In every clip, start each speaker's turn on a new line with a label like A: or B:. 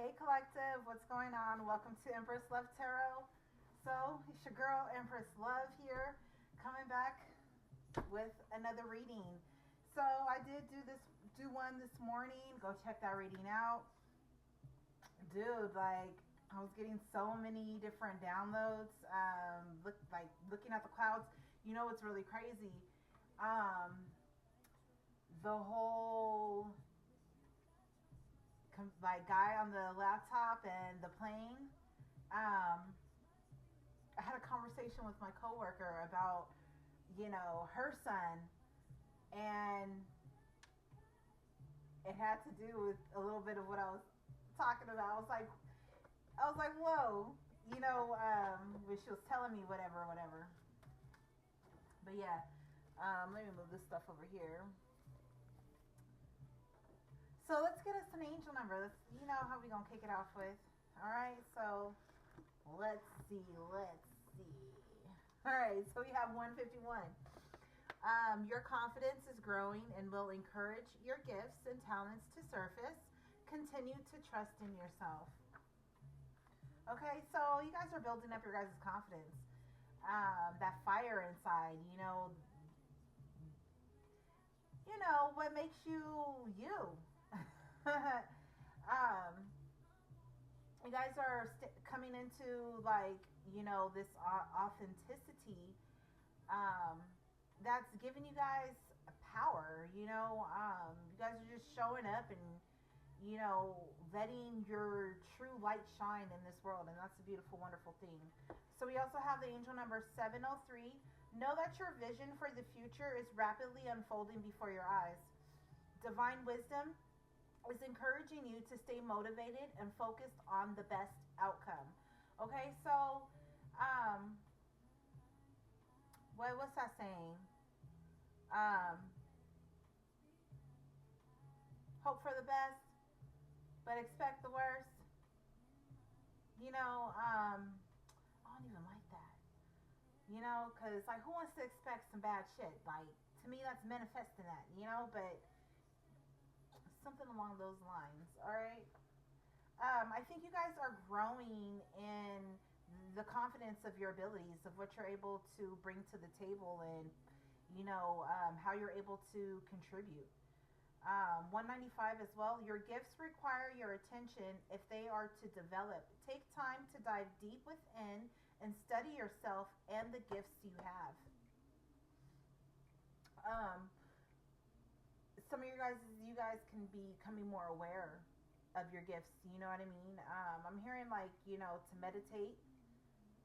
A: Hey Collective, what's going on? Welcome to Empress Love Tarot. So, it's your girl Empress Love here, coming back with another reading. So, I did do one this morning. Go check that reading out. Dude, like I was getting so many different downloads. Looking at the clouds. You know what's really crazy? Um, the whole like guy on the laptop and the plane. Um, I had a conversation with my coworker about her son, and it had to do with a little bit of what I was talking about. I was like, whoa, when she was telling me whatever. But yeah, let me move this stuff over here. So let's get us an angel number. You know how we gonna kick it off with. All right, so let's see. All right, so we have 151. Your confidence is growing and will encourage your gifts and talents to surface. Continue to trust in yourself. Okay, so you guys are building up your guys' confidence. That fire inside, what makes you you. um, you guys are coming into this authenticity um, that's giving you guys power. You guys are just showing up and letting your true light shine in this world, and that's a beautiful, wonderful thing. So we also have the angel number 703. Know that your vision for the future is rapidly unfolding before your eyes. Divine wisdom is encouraging you to stay motivated and focused on the best outcome. Okay, so what's that saying? Um, Hope for the best, but expect the worst. I don't even like that. Because like, who wants to expect some bad shit? Like, to me, that's manifesting that. But something along those lines. All right. I think you guys are growing in the confidence of your abilities, of what you're able to bring to the table, and how you're able to contribute. 195 as well. Your gifts require your attention if they are to develop. Take time to dive deep within and study yourself and the gifts you have. Um, some of you guys can be becoming more aware of your gifts. You know what I mean? I'm hearing to meditate.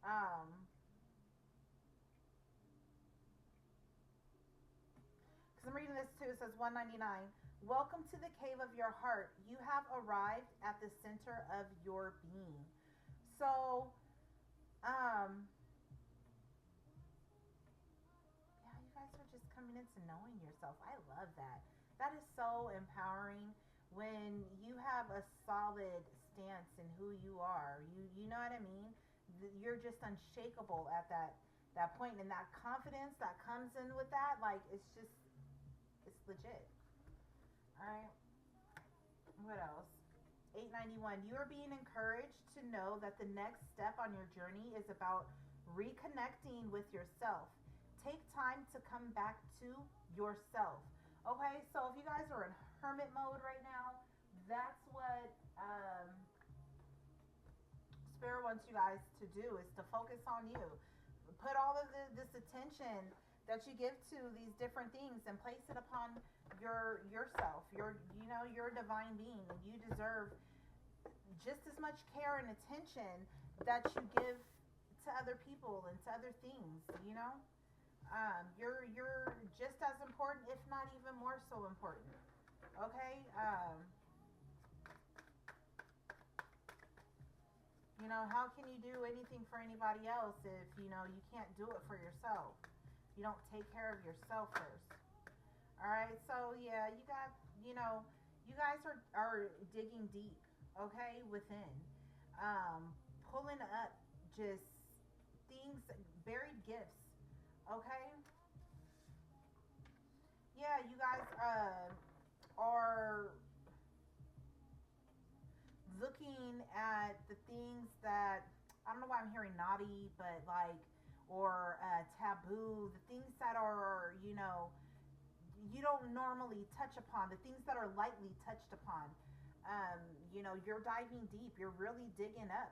A: Um, because I'm reading this too. It says 199. Welcome to the cave of your heart. You have arrived at the center of your being. So, yeah, you guys are just coming into knowing yourself. I love that. That is so empowering when you have a solid stance in who you are. You know what I mean? You're just unshakable at that point, and that confidence that comes in with that, like, it's legit. All right. What else? 891. You are being encouraged to know that the next step on your journey is about reconnecting with yourself. Take time to come back to yourself. Okay, so if you guys are in hermit mode right now, that's what Spirit wants you guys to do, is to focus on you. Put all of this attention that you give to these different things and place it upon yourself. You're a divine being, and you deserve just as much care and attention that you give to other people and to other things. You're just as important, if not even more so important. Okay. How can you do anything for anybody else if you can't do it for yourself? You don't take care of yourself first. All right. So yeah, you guys are digging deep. Okay, within, pulling up just things, buried gifts. Okay. Yeah, you guys are looking at the things that, I don't know why I'm hearing naughty, but like, or taboo, the things that are, you don't normally touch upon, the things that are lightly touched upon. You're diving deep. You're really digging up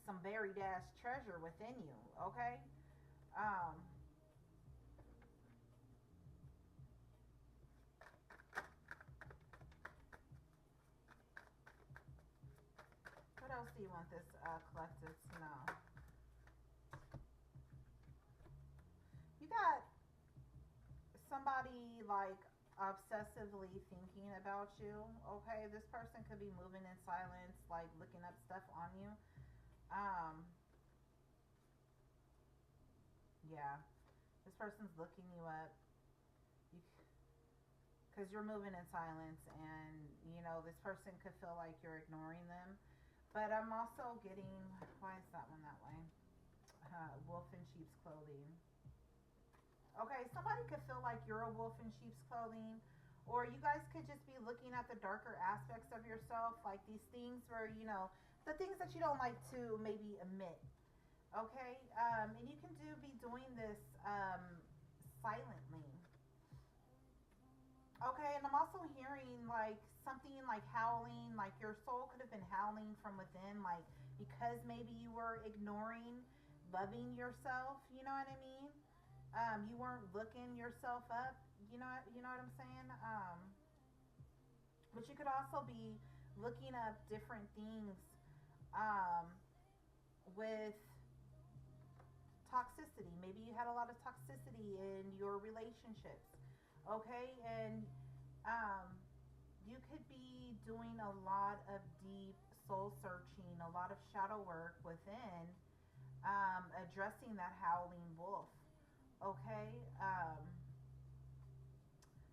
A: some buried ass treasure within you. Okay. Um, what else do you want this collective to know? You got somebody like obsessively thinking about you. Okay, this person could be moving in silence, like looking up stuff on you. Um, yeah, this person's looking you up. You, because you're moving in silence, and this person could feel like you're ignoring them. But I'm also getting, why is that one that way? Wolf in sheep's clothing. Okay, somebody could feel like you're a wolf in sheep's clothing, or you guys could just be looking at the darker aspects of yourself, like these things where, the things that you don't like to maybe admit. Okay, and you can be doing this silently. Okay, and I'm also hearing like something like howling, like your soul could have been howling from within, like because maybe you were ignoring loving yourself. You know what I mean? You weren't looking yourself up. You know what I'm saying? But you could also be looking up different things um, with toxicity. Maybe you had a lot of toxicity in your relationships. Okay, and um, you could be doing a lot of deep soul searching, a lot of shadow work within, addressing that howling wolf. Okay,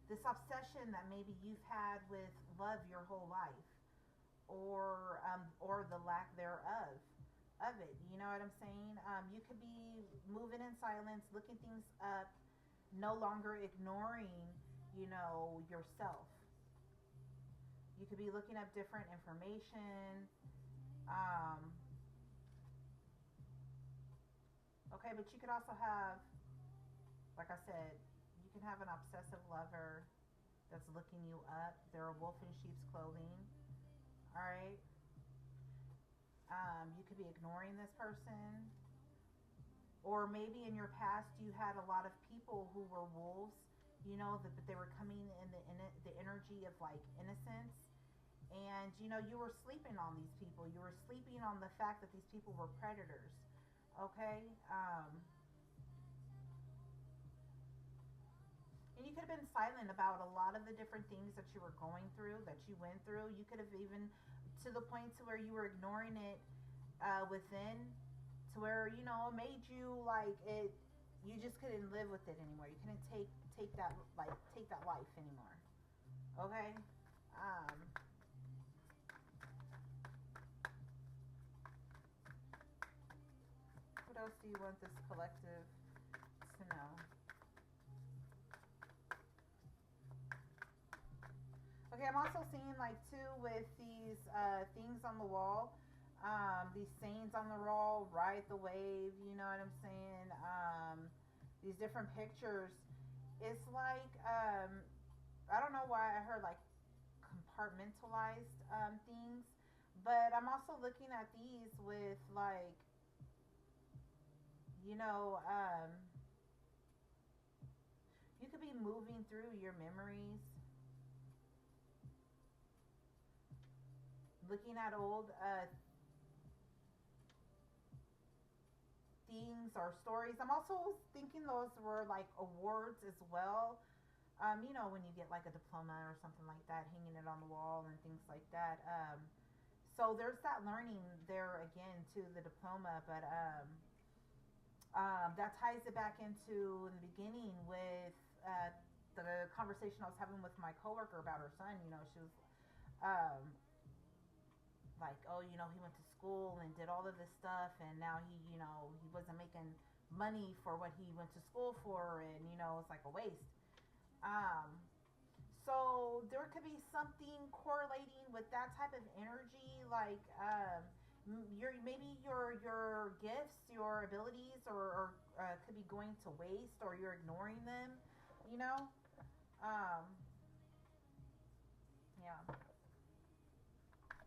A: this obsession that maybe you've had with love your whole life, or the lack thereof of it. You know what I'm saying? You could be moving in silence, looking things up, no longer ignoring, yourself. You could be looking up different information. Um, okay, but you could also have, like I said, you can have an obsessive lover that's looking you up. They're a wolf in sheep's clothing. All right. You could be ignoring this person, or maybe in your past you had a lot of people who were wolves. But they were coming in the energy of like innocence, and you were sleeping on these people. You were sleeping on the fact that these people were predators. Okay. And you could have been silent about a lot of the different things that you were going through, that you went through. You could have even, to the point to where you were ignoring it within, to where it made you like it. You just couldn't live with it anymore. You couldn't take that life anymore. Okay. Um, what else do you want this collective to know? Okay, I'm also seeing like too with these things on the wall, these sayings on the wall, ride the wave. You know what I'm saying? These different pictures. It's like I don't know why I heard like compartmentalized things, but I'm also looking at these with like you know um, you could be moving through your memories, looking at old things or stories. I'm also thinking those were like awards as well. When you get like a diploma or something like that, hanging it on the wall and things like that. So there's that learning there again to the diploma, but that ties it back into in the beginning with the conversation I was having with my coworker about her son. She was um, like, oh, he went to school and did all of this stuff, and now he wasn't making money for what he went to school for, and it's like a waste. Um, so there could be something correlating with that type of energy, like your maybe your gifts, your abilities, or could be going to waste, or you're ignoring them. You know, um, yeah,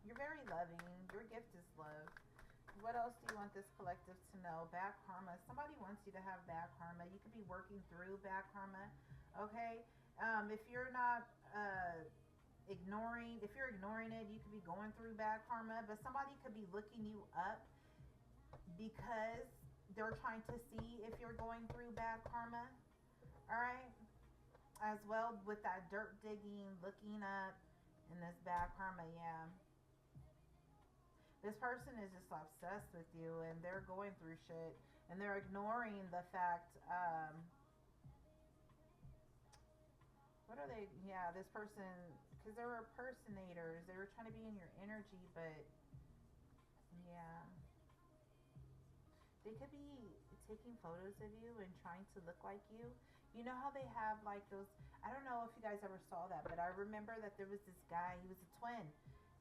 A: you're very loving. Your gift is love. What else do you want this collective to know? Bad karma. Somebody wants you to have bad karma. You could be working through bad karma. Okay. If you're not ignoring, if you're ignoring it, you could be going through bad karma. But somebody could be looking you up because they're trying to see if you're going through bad karma. All right. As well with that dirt digging, looking up, and this bad karma. Yeah. This person is just obsessed with you and they're going through shit and they're ignoring the fact what are they, yeah, this person, because they were impersonators, they were trying to be in your energy, but yeah, they could be taking photos of you and trying to look like you. You know how they have like those, I don't know if you guys ever saw that, but I remember that there was this guy, he was a twin.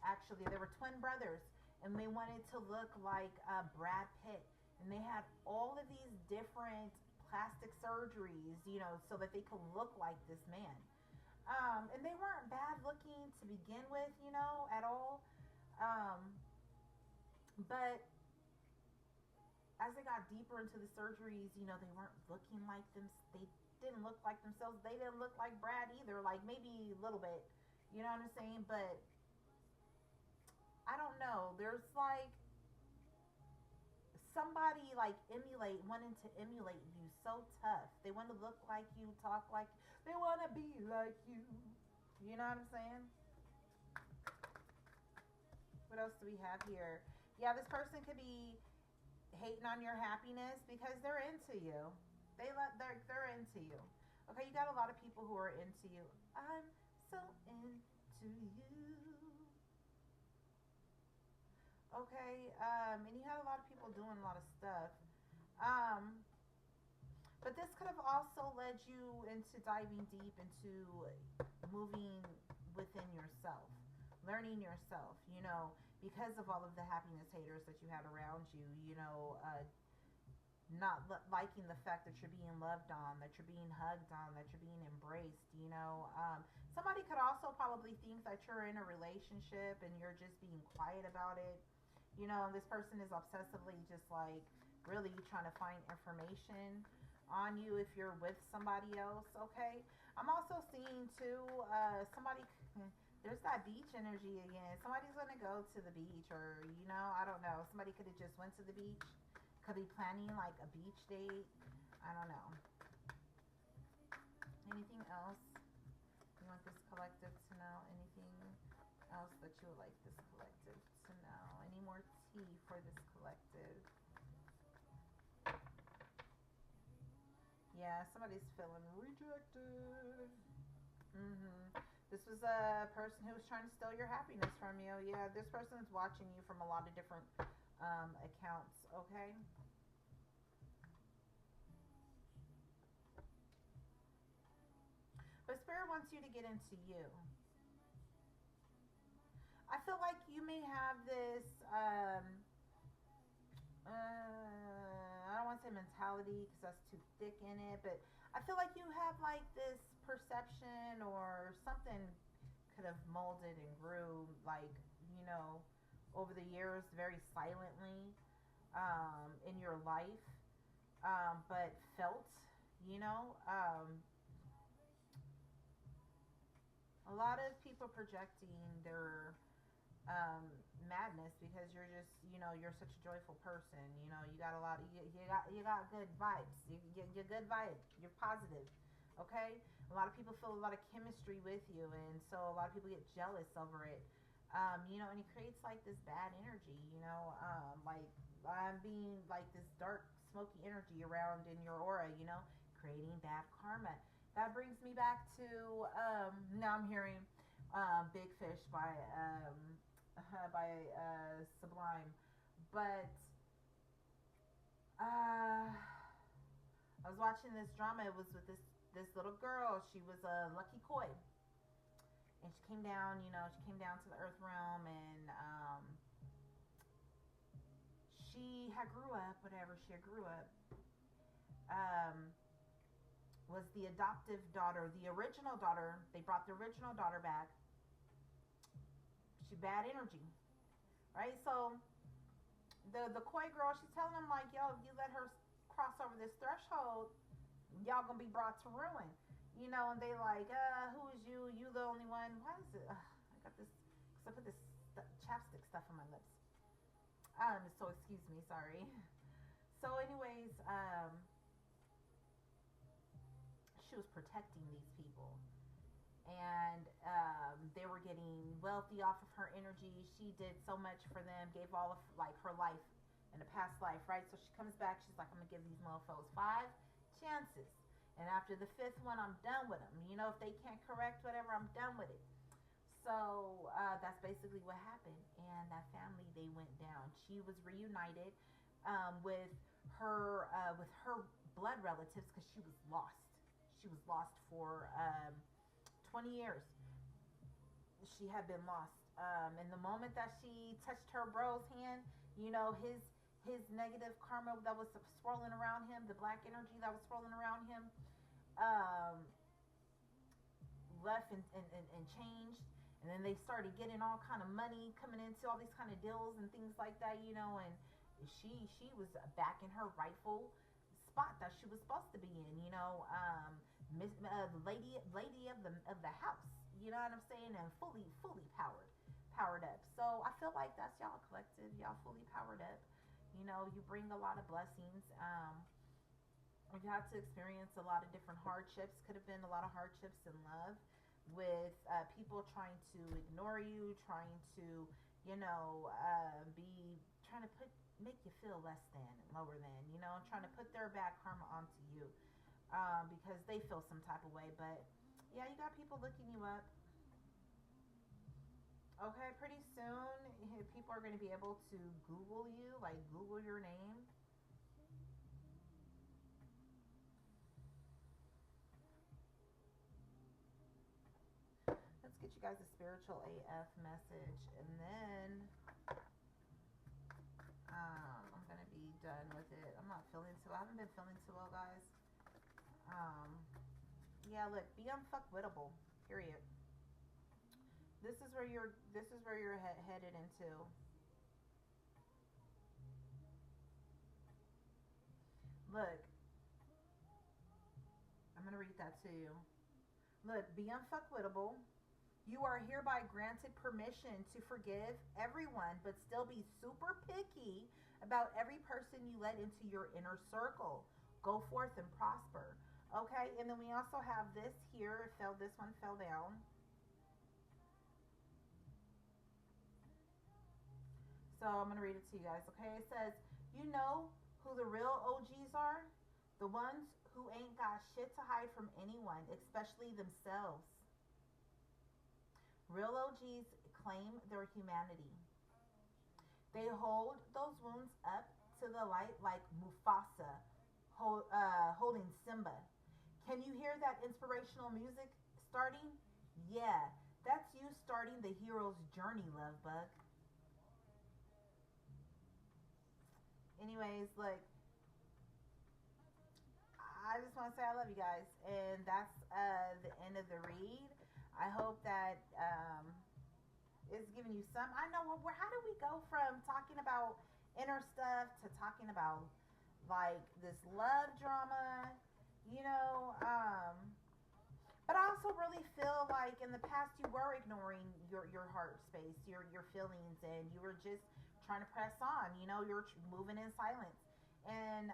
A: Actually, they were twin brothers, and they wanted to look like Brad Pitt, and they had all of these different plastic surgeries, you know, so that they could look like this man. And they weren't bad looking to begin with, you know, at all. Um, but as they got deeper into the surgeries, you know, they weren't looking like them. They didn't look like themselves. They didn't look like Brad either. Like maybe a little bit, you know what I'm saying? But I don't know. There's like somebody like wanting to emulate you so tough. They want to look like you, talk like, they want to be like you. You know what I'm saying? What else do we have here? Yeah, this person could be hating on your happiness because they're into you. They're into you. Okay, you got a lot of people who are into you. I'm so into you. Okay, and you had a lot of people doing a lot of stuff. Um, but this could have also led you into diving deep into moving within yourself, learning yourself, you know, because of all of the happiness haters that you had around you, you know, not liking the fact that you're being loved on, that you're being hugged on, that you're being embraced, you know. Somebody could also probably think that you're in a relationship and you're just being quiet about it. You know, this person is obsessively just like really trying to find information on you if you're with somebody else, okay? I'm also seeing too, somebody, there's that beach energy again. Somebody's gonna go to the beach, or, you know, I don't know. Somebody could have just went to the beach, could be planning like a beach date. I don't know. Anything else you want this collective to know? Anything else that you would like this collective to know? Any more tea for this collective? Yeah, somebody's feeling rejected. This was a person who was trying to steal your happiness from you. Yeah, this person's watching you from a lot of different accounts, okay? But Spirit wants you to get into you. I feel like you may have this, I don't want to say mentality because that's too thick in it, but I feel like you have like this perception or something could have molded and grew, like, you know, over the years very silently in your life, but felt, you know, a lot of people projecting their um, madness because you're just, you know, you're such a joyful person. You know, you got a lot of, you got good vibes. You're good vibe. You're positive. Okay? A lot of people feel a lot of chemistry with you, and so a lot of people get jealous over it. You know, and it creates like this bad energy, you know, like being like this dark, smoky energy around in your aura, you know, creating bad karma. That brings me back to now I'm hearing Big Fish by Sublime, but I was watching this drama. It was with this little girl. She was a Lucky Koi, and she came down. You know, she came down to the Earth realm, and had grew up, whatever, she had grew up, um, was the adoptive daughter, the original daughter. They brought the original daughter back. She bad energy, right? So the coy girl, she's telling them like, yo, if you let her cross over this threshold, y'all gonna be brought to ruin, and they like, who is you? You the only one? Why is it? I got this because I put this chapstick stuff on my lips. So excuse me, sorry. So, anyways, she was protecting these people, and they were getting wealthy off of her energy. She did so much for them, gave all of like her life in a past life, right? So she comes back, she's like, I'm gonna give these mofos 5 chances, and after the 5th one, I'm done with them. If they can't correct whatever, I'm done with it. So that's basically what happened, and that family, they went down. She was reunited with her blood relatives because she was lost. She was lost for 20 years. She had been lost. And the moment that she touched her bro's hand, his negative karma that was swirling around him, the black energy that was swirling around him, um, left and changed. And then they started getting all kind of money coming into all these kind of deals and things like that, and she was back in her rightful spot that she was supposed to be in, lady of the house, you know what I'm saying, and fully powered up. So I feel like that's y'all collective, y'all fully powered up. You bring a lot of blessings. We've had to experience a lot of different hardships. Could have been a lot of hardships in love with people trying to ignore you, trying to, trying to make you feel less than and lower than, trying to put their bad karma onto you because they feel some type of way. But yeah, you got people looking you up. Okay, pretty soon people are going to be able to Google you, like Google your name. Let's get you guys a spiritual AF message, and then I'm gonna be done with it. I'm not feeling too. I haven't been feeling too well, guys. Yeah. Look, be unfuckwittable. Period. This is where you're. This is where you're headed into. Look, I'm gonna read that to you. Look, be unfuckwittable. You are hereby granted permission to forgive everyone, but still be super picky about every person you let into your inner circle. Go forth and prosper. Okay, and then we also have this here. It fell. This one fell down. So I'm gonna read it to you guys. Okay, it says, you know who the real OGs are? The ones who ain't got shit to hide from anyone, especially themselves. Real OGs claim their humanity. They hold those wounds up to the light like Mufasa holding Simba. Can you hear that inspirational music starting? Yeah, that's you starting the hero's journey, love bug. Anyways, look, I just want to say I love you guys, and that's the end of the read. I hope that it's giving you some. I know where. How do we go from talking about inner stuff to talking about like this love drama? You know, but I also really feel like in the past you were ignoring your heart space, your feelings, and you were just trying to press on. You know, you're moving in silence, and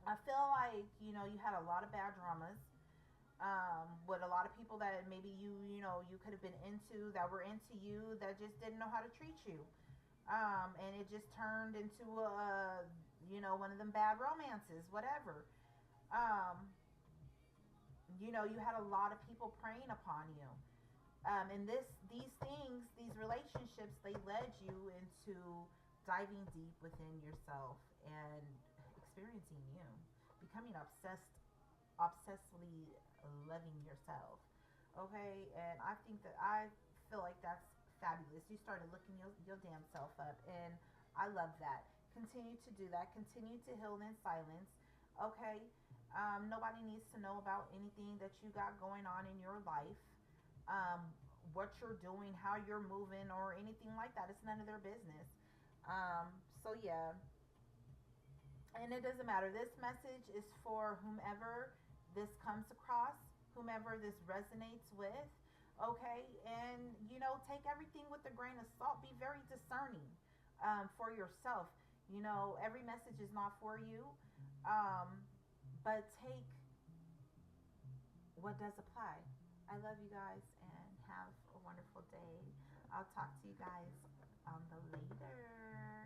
A: I feel like you had a lot of bad dramas with a lot of people that maybe you could have been into, that were into you, that just didn't know how to treat you, and it just turned into one of them bad romances, whatever. um, you had a lot of people preying upon you, and these things, these relationships, they led you into diving deep within yourself and experiencing you, becoming obsessively loving yourself. Okay, and I feel like that's fabulous. You started looking your damn self up, and I love that. Continue to do that. Continue to heal in silence. Okay? Nobody needs to know about anything that you got going on in your life, um, what you're doing, how you're moving, or anything like that. It's none of their business. Um, so, yeah, and it doesn't matter. This message is for whomever this comes across, whomever this resonates with. Okay, and take everything with a grain of salt. Be very discerning for yourself. Every message is not for you, um, but take what does apply. I love you guys and have a wonderful day. I'll talk to you guys on the later.